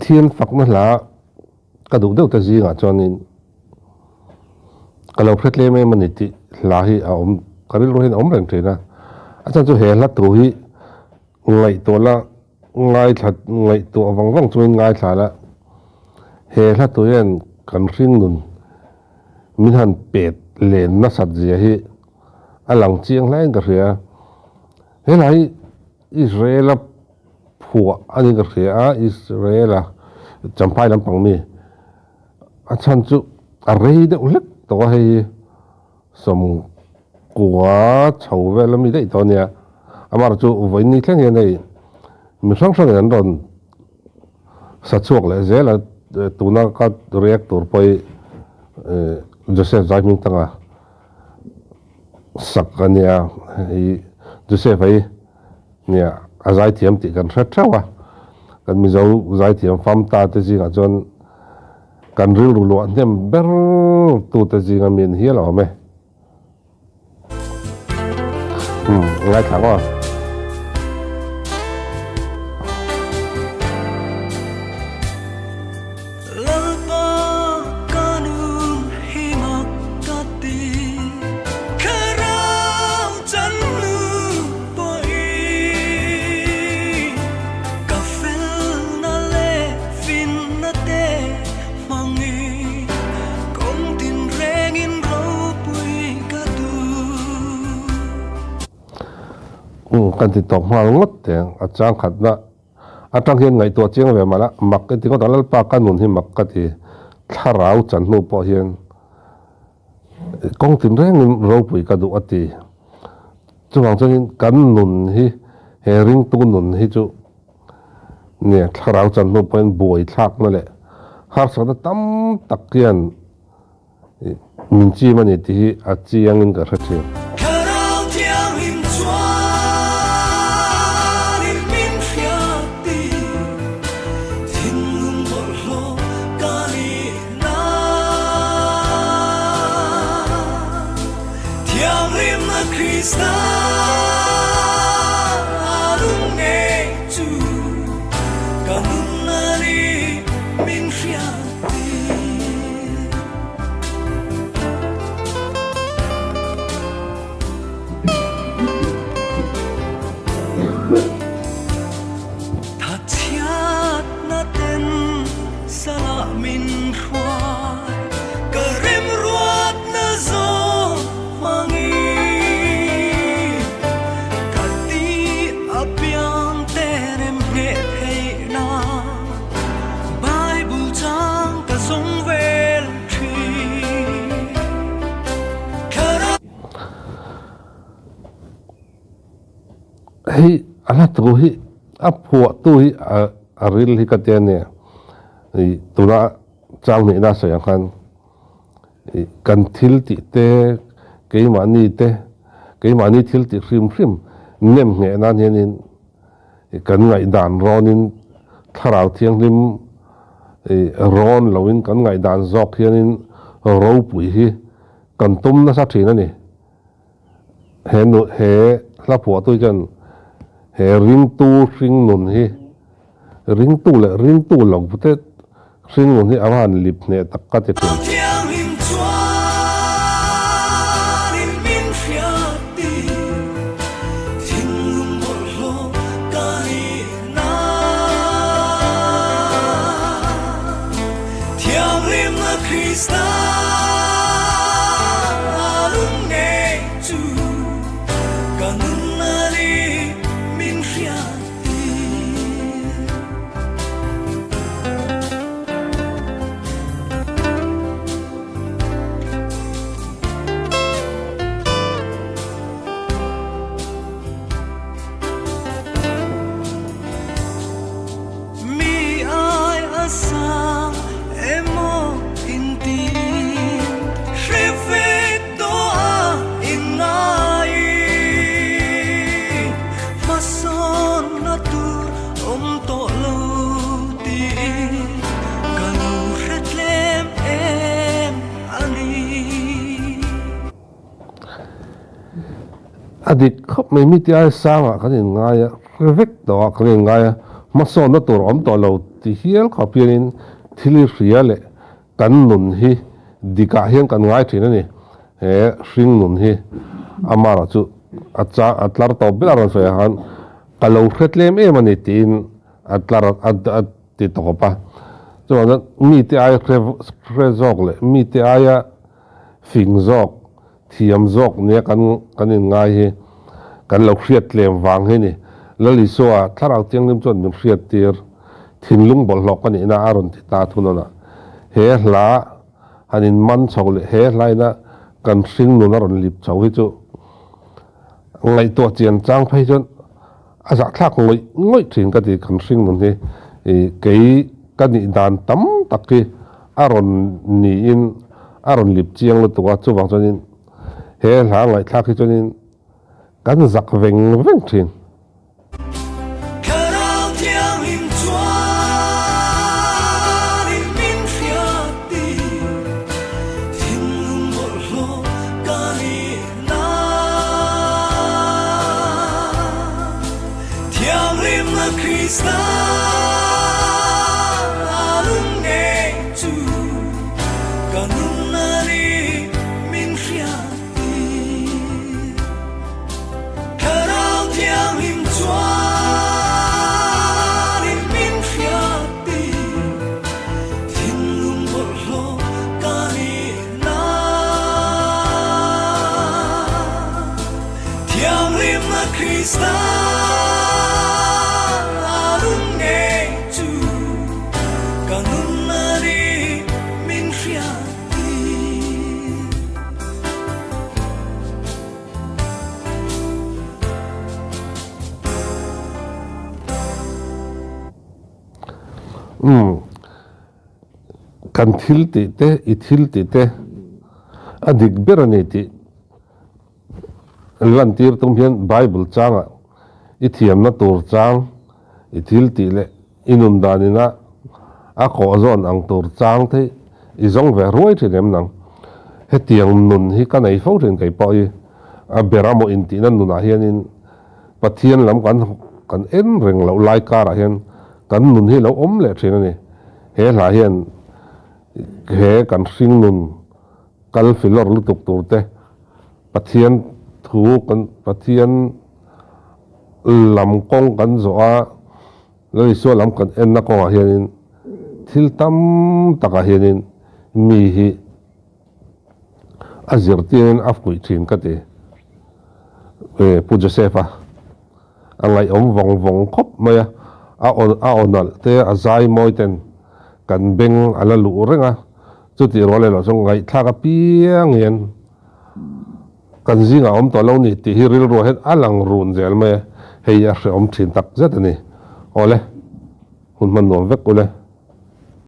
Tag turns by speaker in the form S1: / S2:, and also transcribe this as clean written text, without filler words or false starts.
S1: thiên phật nó là cái đủ đều cái gì à cho nên cái lâu phết lên mấy mình thì là hi ông cái lúc hiện ông rằng thế na anh cho hệ là tuổi ngày tuổi là ngày thật ngày tuổi vắng vắng cho ngày thật là hệ là tuổi anh cần riêng luôn mình hẳn bệt lên nó sạch gì hi anh lòng chiang lại cái gì à thế này Israel là phù anh cái gì à Israel là chăm phai làm bằng mi anh chú ở đây được lắm tôi hay sum quá chầu về làm gì đấy tôi nha mà chú với ní thế này mình sáng sáng nhận rồi sát suộc lại dễ là tụi nó có reactor phải Joseph Zaymin tăng à sắc cái nha Joseph ấy nha Zay tiệm thì cần rất trâu à cần mình giàu Zay tiệm farm ta thì gì cả chọn cần rưu rưu loạn thêm ber tụt thì gì cả mình hiểu là không ngay thẳng àกันติดต่อมาลดแต่อาจารย์ขัดนะอาจารย์เห็นไงตัวเจียงแบบมาละมักกันที่ก็ตอนนั้นปากันหนุนที่มักกันที่ถ้าเราจันทร์นูปอเห็นกองถึงแรงเราปุ๋ยกระดูกตีจุดหวังจะกันหนุนที่เฮริงตูหนุนที่จุเนี่ยถ้าเราจันทร์นูเป็นบวยทักนั่นแหละหากสักตั้มตักเกียนมินจีมันที่อาเจียงเงินกระเทียมเฮ้ยอะไรตัวเฮ้ยผัวตัวเฮ้ยริลฮิกัตเนี่ยตัวน่ะเจ้าเนี่ยน่าสยามกันทิลติเตะเกี่ยมันนี่เตะเกี่ยมันนี่ทิลติริมเน่มเนี่ยนั่นเนี่ยนี่กันไงด่านร้อนินถ้าเราเที่ยงริมร้อนเราอินกันไงด่านซอกเที่ยนินเราปุ๋ยฮีกันตุ้มน่าสักทีนั่นนี่เห็นละผัวตัวกันเฮริงตูริงนุนฮีริงตูเลยริงตูหลงพุทธริงนุนฮีอาวันลิบเนี่ยตักกัดจะถึงอดีตเขาไม่มีที่ไอ้สร้างอ่ะเขาเรียกไงอ่ะเวกต่อเขาเรียกไงอ่ะ mà so nó tổ ấm tổ lâu thì hiel khắp yên thili riêng lệ cắn nôn hi đi cả hiền cắn ngay trên này he sinh nôn hi amara chu atlar to biết rồi phải han kalau khét lem em anh tin atlar ti to pa cho nên mi ti ai rezog lệ mi ti ai phình zog thiam zog nè cắn ngay hi cắn lâu khét lem vàng hi nè lali so a tharau tiang lim chon riat tir thinlung bol lok ani na aron ti ta thunona he hla hanin man chhole he hlaina kan hring nu na ron lip chho hi chu ngai to chian chang phai chon a za thak ngoi thin ka ti kan hring nun hi kei ka ni dan tam takki aron ni in aron lip chiang lu tuwa chu wang chonin he hla ngai thak hi chonin kan zak veng thin
S2: Krista alung nghe chu kanung nari min fiati karao thiang him chua min fiati thiên lung bol lo kani na thiang lim na Krista
S1: kan thil ti te I thil ti te adik berani ti lan tir tum hian Bible changa I thiam na tur chang I thil ti le inun danina a ko zon ang tur chang the I zong ve ruai thinem nang he tiang nun hi kanai fo rin kai poi a beramo in ti nan nuna hian in pathian lam kan en reng lo lai kara hian kan nun hi lo om le thina ni he la hian he kan hring nun kal filor lu tuk tur te pathian thu kan pathian lam kong kan zo a loi so lam kan en na ko hian in thil tam taka hian in mi hi azir tin afkui thin ka te pu Josefa angai om vong khop maya a onal te azai moiten kan beng ala lu renga chuti role lo song ngai thaka piang yen kan zinga om to lo ni ti hi ril ro het alang run zel me heya om thin tak zat ani ole hun man nom vek ole